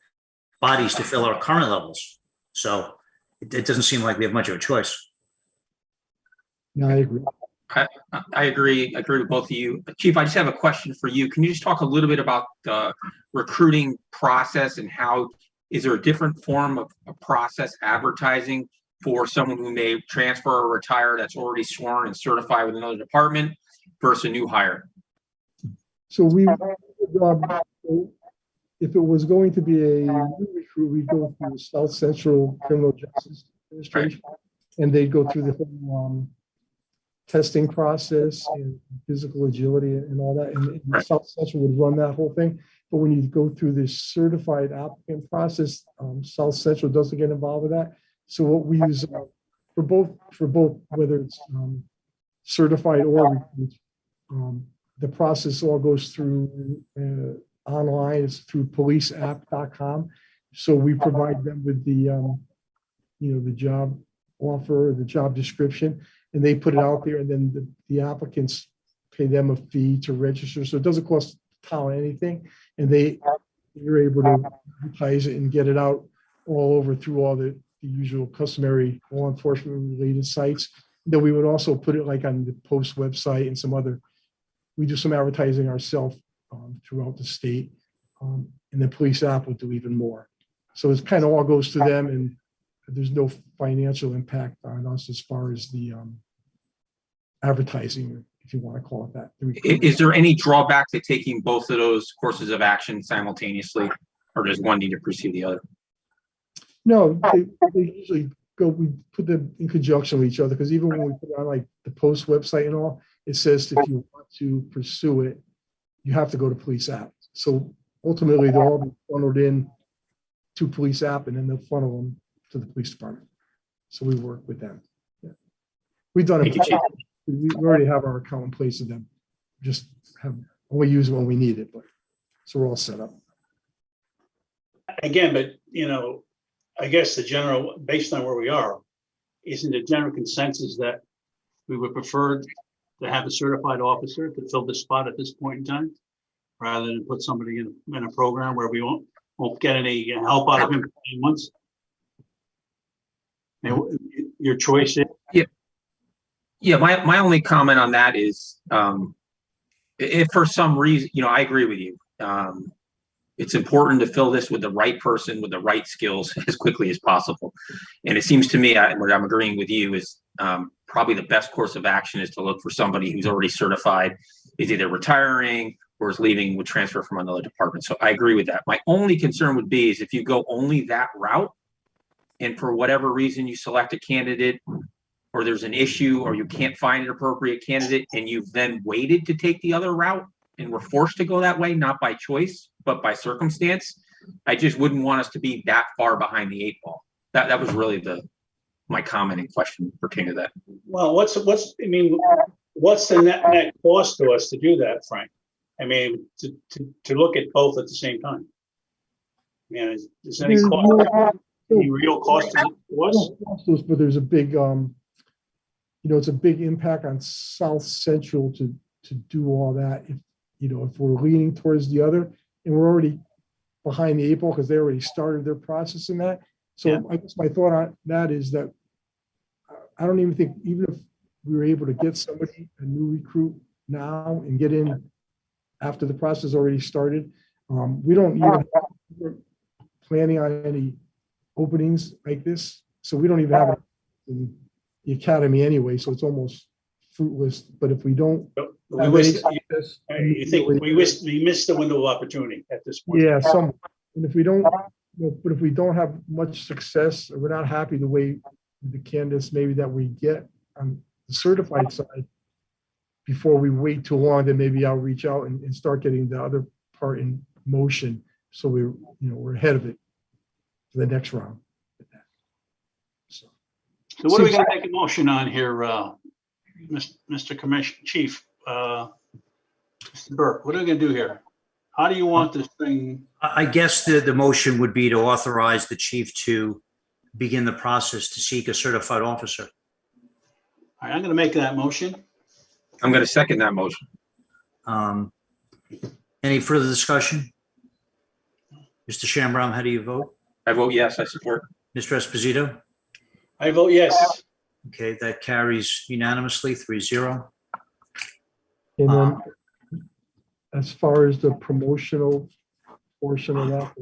bodies to fill our current levels. So it doesn't seem like we have much of a choice. No, I agree. I agree with both of you. Chief, I just have a question for you. Can you just talk a little bit about the recruiting process and how, is there a different form of process advertising for someone who may transfer or retire that's already sworn and certified with another department versus a new hire? So if it was going to be a new recruit, we'd go through the South Central Criminal Justice Administration, and they'd go through the whole testing process and physical agility and all that. And South Central would run that whole thing. But when you go through this certified applicant process, South Central doesn't get involved with that. So what we use for both, whether it's certified or recruits, the process all goes through online. It's through policeapp.com. So we provide them with the job offer, the job description, and they put it out there, and then the applicants pay them a fee to register. So it doesn't cost the town anything, and you're able to advertise it and get it out all over through all the usual customary law enforcement related sites. Then we would also put it like on the Post website and some other. We do some advertising ourselves throughout the state, and the police app would do even more. So it kind of all goes to them, and there's no financial impact on us as far as the advertising, if you want to call it that. Is there any drawback to taking both of those courses of action simultaneously? or does one need to precede the other? No, they usually go, we put them in conjunction with each other, because even when we put it on like the post website and all, it says if you want to pursue it, you have to go to police app. So ultimately, they'll all be funneled in to police app, and then they'll funnel them to the police department. So we work with them. Yeah. We've done it. Thank you, Chief. We already have our account in place with them. Just have, only use it when we need it, but, so we're all set up. Again, but I guess the general, based on where we are, isn't the general consensus that we would prefer to have a certified officer to fill this spot at this point in time, rather than put somebody in a program where we won't get any help out of him for 9 months? Your choice is. Yeah, my only comment on that is, if for some reason, I agree with you. It's important to fill this with the right person with the right skills as quickly as possible. And it seems to me, what I'm agreeing with you is probably the best course of action is to look for somebody who's already certified, is either retiring or is leaving with transfer from another department. So I agree with that. My only concern would be is if you go only that route, and for whatever reason you select a candidate, or there's an issue, or you can't find an appropriate candidate, and you've then waited to take the other route and were forced to go that way, not by choice, but by circumstance, I just wouldn't want us to be that far behind the 8 ball. That was really my comment and question pertaining to that. Well, what's the net cost to us to do that, Frank? I mean, to look at both at the same time. Is any cost, any real cost to us? But there's a big, it's a big impact on South Central to do all that. If we're leaning towards the other, and we're already behind the 8 ball because they already started their process in that. So Yeah. I guess my thought on that is that I don't even think, even if we were able to get somebody, a new recruit now and get in after the process already started, we don't even we're planning on any openings like this. So we don't even have it in the academy anyway. So it's almost fruitless. But if we don't, We missed the window of opportunity at this point. yeah, some, and if we don't, but if we don't have much success, or we're not happy the way the candidates maybe that we get on the certified side, before we wait too long, then maybe I'll reach out and start getting the other part in motion. So we're ahead of it for the next round. So So what are we gonna make a motion on here, Mr. Commissioner Chief? Mr. Burke, what are we gonna do here? How do you want this thing? I guess the motion would be to authorize the chief to begin the process to seek a certified officer. All right, I'm gonna make that motion. I'm going to second that motion. Any further discussion? Mr. Shambrown, how do you vote? I vote yes, I support. Mr. Esposito? I vote yes. Okay, that carries unanimously 3-0. And then as far as the promotional portion of that,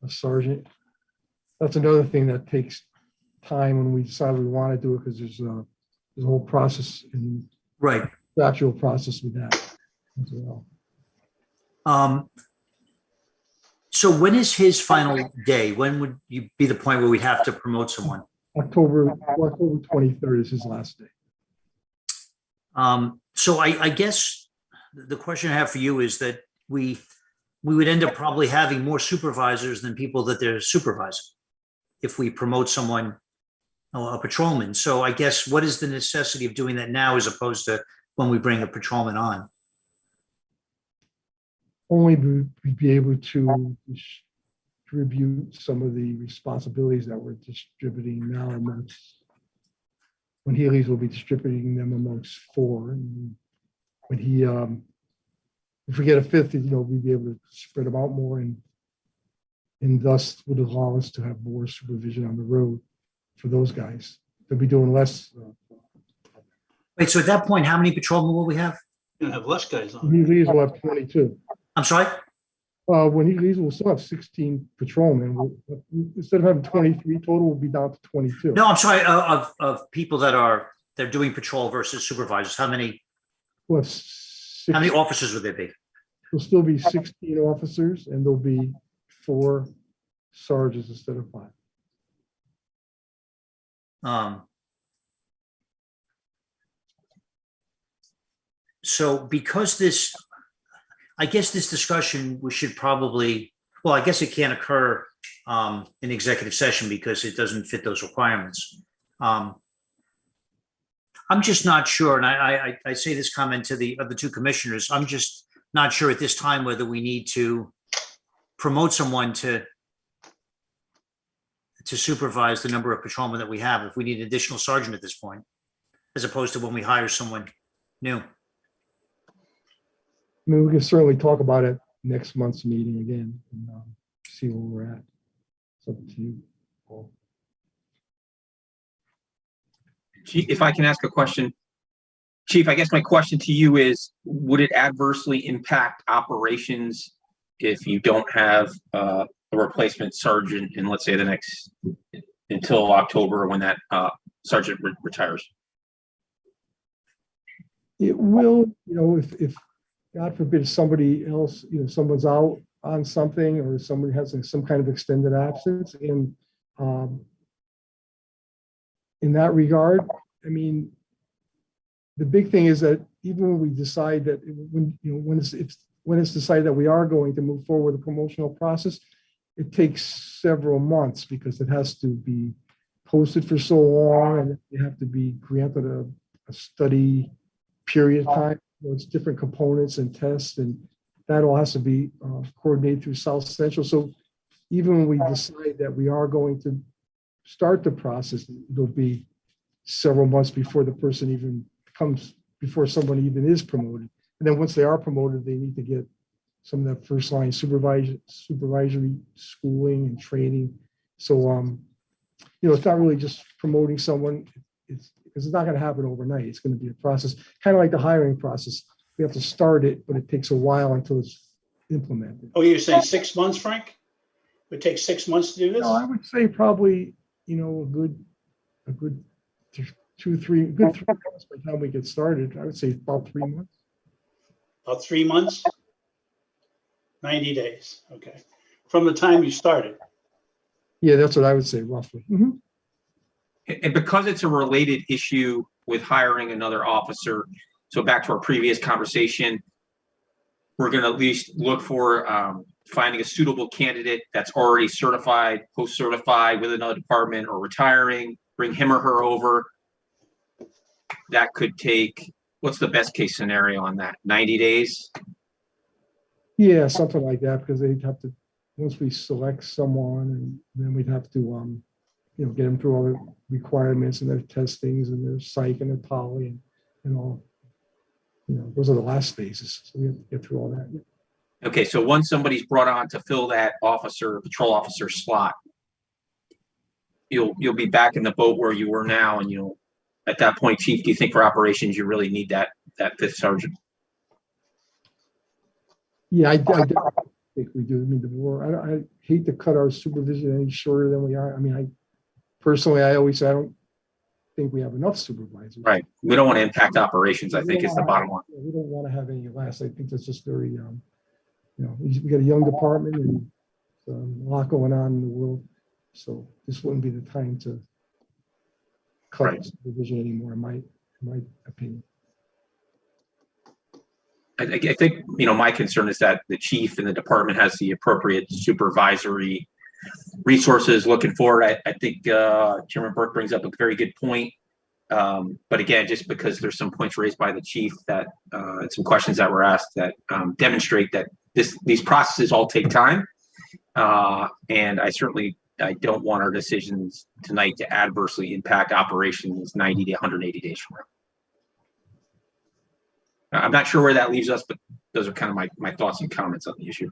a sergeant, that's another thing that takes time when we decide we want to do it, because there's a whole process and Right. actual process with that as well. So when is his final day? When would you be the point where we have to promote someone? October 23rd is his last day. So I guess the question I have for you is that we would end up probably having more supervisors than people that they're supervising if we promote someone, a patrolman. So I guess what is the necessity of doing that now as opposed to when we bring a patrolman on? Only we'd be able to distribute some of the responsibilities that we're distributing now amongst, when he leaves, we'll be distributing them amongst 4. And when he, if we get a 5th, we'd be able to spread them out more, and thus would allow us to have more supervision on the road for those guys. They'll be doing less. Wait, so at that point, how many patrolmen will we have? You're gonna have less guys on. When he leaves, we'll have 22. I'm sorry? When he leaves, we'll still have 16 patrolmen. Instead of having 23 total, we'll be down to 22. No, I'm sorry, of people they're doing patrol versus supervisors. How many We'll have 6, officers would there be? there'll still be 16 officers and there'll be 4 sergeants instead of 5. So because this, I guess this discussion, we should probably, well, I guess it can't occur in executive session because it doesn't fit those requirements. I'm just not sure, and I say this comment to the other 2 commissioners, I'm just not sure at this time whether we need to promote someone to supervise the number of patrolmen that we have, if we need an additional sergeant at this point, as opposed to when we hire someone new. I mean, we can certainly talk about it next month's meeting again and see where we're at. It's up to you, Paul. If I can ask a question, Chief, I guess my question to you is, would it adversely impact operations if you don't have a replacement sergeant in, let's say, the next, until October when that sergeant retires? It will, if God forbid somebody else, someone's out on something or somebody has some kind of extended absence. And in that regard, I mean, the big thing is that even when we decide that when it's decided that we are going to move forward with the promotional process, it takes several months because it has to be posted for so long and you have to be granted a study period of time. It's different components and tests, and that all has to be coordinated through South Central. So even when we decide that we are going to start the process, it'll be several months before the person even comes, before someone even is promoted. And then once they are promoted, they need to get some of that first line supervisory schooling and training. So, it's not really just promoting someone. Because it's not going to happen overnight. It's going to be a process, kind of like the hiring process. We have to start it, but it takes a while until it's implemented. Oh, you're saying 6 months, Frank? It would take 6 months to do this? No, I would say probably, a good 3 months by the time we get started. I would say about 3 months. About 3 months? 90 days, okay. From the time you started. Yeah, that's what I would say roughly. Mhm. And because it's a related issue with hiring another officer, so back to our previous conversation, we're going to at least look for finding a suitable candidate that's already certified, post-certified with another department or retiring, bring him or her over. That could take, what's the best case scenario on that? 90 days? Yeah, something like that, because they'd have to, once we select someone, and then we'd have to, get them through all the requirements and their testings and their psych and their poly and all. Those are the last phases. So we have to get through all that. Okay, so once somebody's brought on to fill that patrol officer slot, you'll be back in the boat where you were now, and at that point, Chief, do you think for operations you really need that 5th sergeant? Yeah, I definitely think we do. I mean, the more I hate to cut our supervision any shorter than we are. I mean, personally, I always say I don't think we have enough supervisors. Right. We don't want to impact operations, I think is the bottom line. We don't want to have any less. I think that's just very, we got a young department and a lot going on in the world. So this wouldn't be the time to cut Right. supervision anymore, in my opinion. I think, my concern is that the chief and the department has the appropriate supervisory resources looking forward. I think Chairman Burke brings up a very good point. But again, just because there's some points raised by the chief that and some questions that were asked that demonstrate that these processes all take time. And I don't want our decisions tonight to adversely impact operations 90 to 180 days from now. I'm not sure where that leaves us, but those are kind of my thoughts and comments on the issue.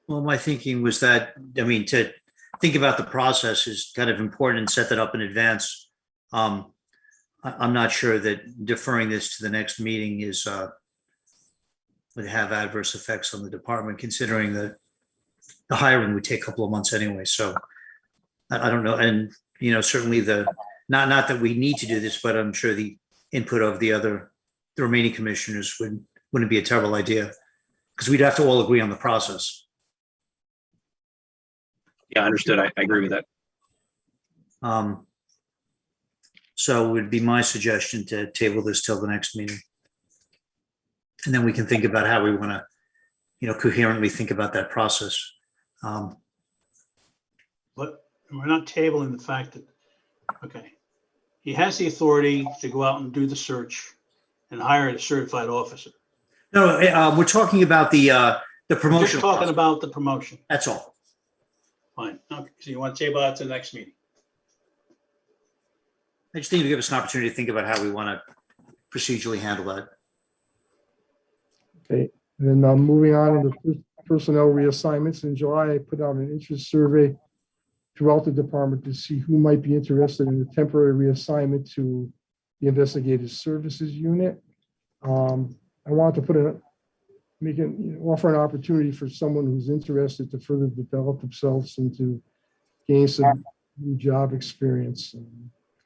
Well, my thinking was that, to think about the process is kind of important and set that up in advance. I'm not sure that deferring this to the next meeting would have adverse effects on the department, considering the hiring would take a couple of months anyway. So I don't know. And, certainly not that we need to do this, but I'm sure the input of the remaining commissioners would wouldn't be a terrible idea, because we'd have to all agree on the process. Yeah, understood. I agree with that. So it would be my suggestion to table this till the next meeting. And then we can think about how we want to, coherently think about that process. But we're not tabling the fact that, okay, he has the authority to go out and do the search and hire a certified officer. No, we're talking about the We're promotion. just talking process. about the promotion. That's all. Fine. Okay, so you want to table that to the next meeting? I just need to give us an opportunity to think about how we want to procedurally handle that. Okay, and then moving on to the personnel reassignments. In July, I put out an interest survey throughout the department to see who might be interested in a temporary reassignment to the investigative services unit. I want to offer an opportunity for someone who's interested to further develop themselves and to gain some new job experience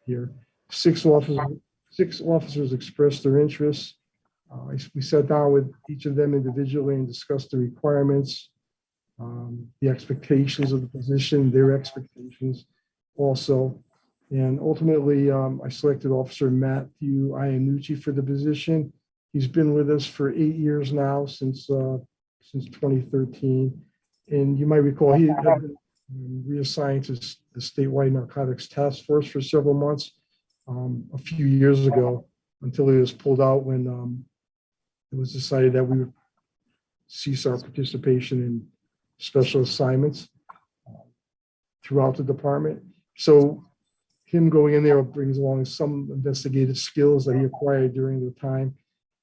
here. Six officers expressed their interests. We sat down with each of them individually and discussed the requirements, the expectations of the position, their expectations also. And ultimately, I selected Officer Matthew Iannucci for the position. He's been with us for 8 years now, since 2013. And you might recall he had been reassigned to the statewide narcotics task force for several months a few years ago, until he was pulled out when it was decided that we would cease our participation in special assignments throughout the department. So him going in there brings along some investigative skills that he acquired during the time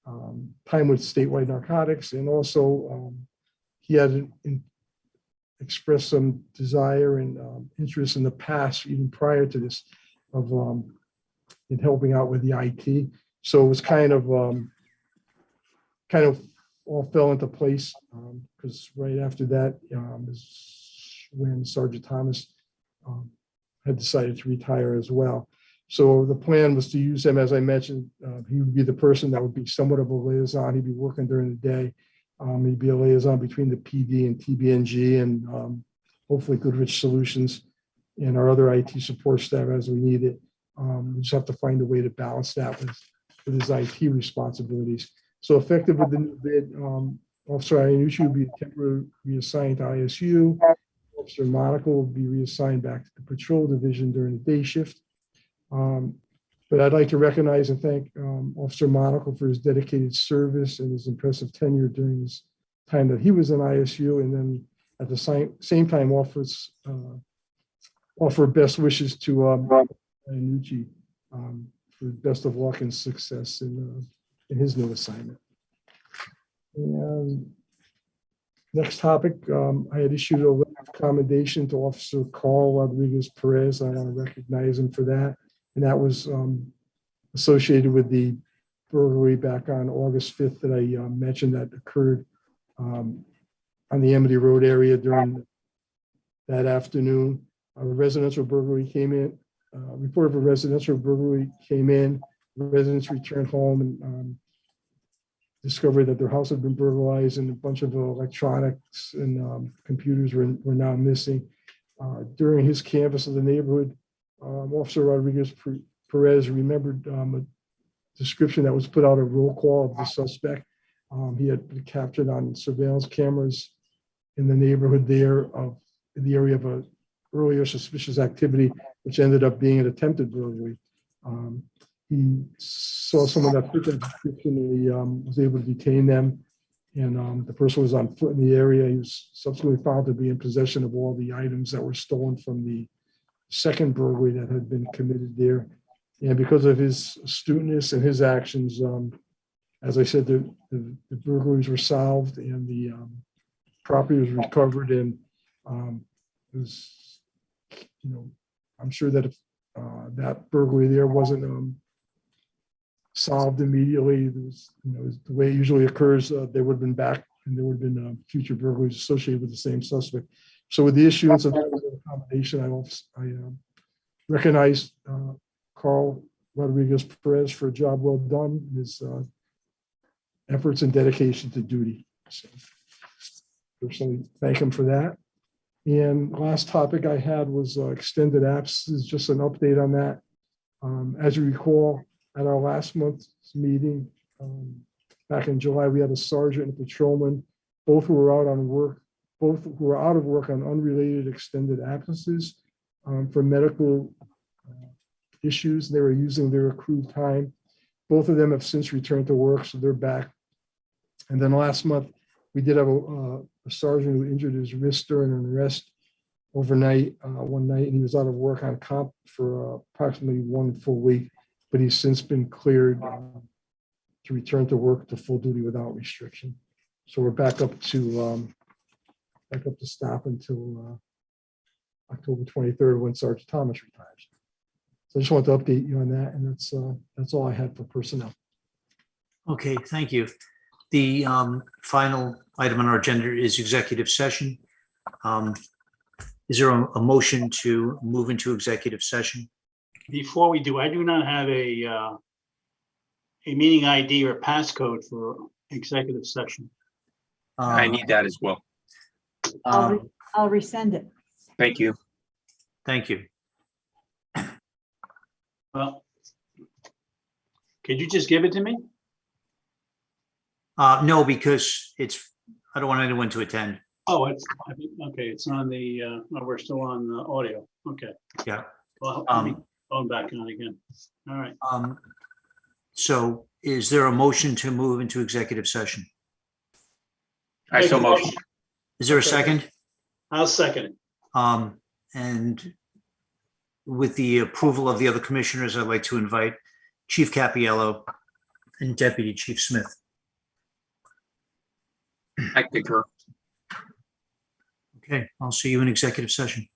with statewide narcotics, and also he had expressed some desire and interest in the past, even prior to this, of in helping out with the IT. So it was kind of all fell into place, because right after that is when Sergeant Thomas had decided to retire as well. So the plan was to use him, as I mentioned. He would be the person that would be somewhat of a liaison. He'd be working during the day. He'd be a liaison between the PD and TBNG and hopefully Goodrich Solutions and our other IT support staff as we need it. We just have to find a way to balance that with his IT responsibilities. So effective with the new bid, Officer Iannucci will be temporarily reassigned to ISU. Officer Monaco will be reassigned back to the patrol division during the day shift. But I'd like to recognize and thank Officer Monaco for his dedicated service and his impressive tenure during his time that he was in ISU, and then at the same time offer best wishes to Iannucci for best of luck and success in his new assignment. And next topic, I had issued a letter of commendation to Officer Carl Rodriguez Perez. I want to recognize him for that. And that was associated with the burglary back on August 5th that I mentioned that occurred on the Amity Road area during that afternoon. A residential burglary came in. Report of a residential burglary came in. Residents returned home and discovered that their house had been burglarized and a bunch of electronics and computers were now missing. During his canvass of the neighborhood, Officer Rodriguez Perez remembered a description that was put out, a roll call of the suspect. He had been captured on surveillance cameras in the neighborhood there in the area of a earlier suspicious activity, which ended up being an attempted burglary. He saw someone that fit that description and he was able to detain them. And the person was on foot in the area. He was subsequently found to be in possession of all the items that were stolen from the second burglary that had been committed there. And because of his astuteness and his actions, as I said, the burglaries were solved and the property was recovered. And it was, I'm sure that if that burglary there wasn't solved immediately, there was, the way it usually occurs, they would have been back and there would have been future burglaries associated with the same suspect. So with the issuance of that accommodation, I recognize Carl Rodriguez Perez for a job well done. His efforts and dedication to duty. So personally, thank him for that. And last topic I had was extended absences, just an update on that. As you recall, at our last month's meeting, back in July, we had a sergeant and a patrolman, both who were out on work, both who were out of work on unrelated extended absences for medical issues. They were using their accrued time. Both of them have since returned to work, so they're back. And then last month, we did have a sergeant who injured his wrist during an arrest overnight, one night, and he was out of work on comp for approximately 1 full week, but he's since been cleared to return to work to full duty without restriction. So we're back up to stop until October 23rd, when Sergeant Thomas retires. So I just wanted to update you on that, and that's all I had for personnel. Okay, thank you. The final item on our agenda is executive session. Is there a motion to move into executive session? Before we do, I do not have a meeting ID or passcode for executive session. I need that as well. Um, I'll resend it. Thank you. Thank you. Well, could you just give it to me? No, because I don't want anyone to attend. Oh, okay, it's on the, we're still on the audio. Okay. Yeah. Well, let me phone back on again. All right. So is there a motion to move into executive session? I so motion. Is there a second? I'll second it. And with the approval of the other commissioners, I'd like to invite Chief Cappiello and Deputy Chief Smith. I concur. Okay, I'll see you in executive session.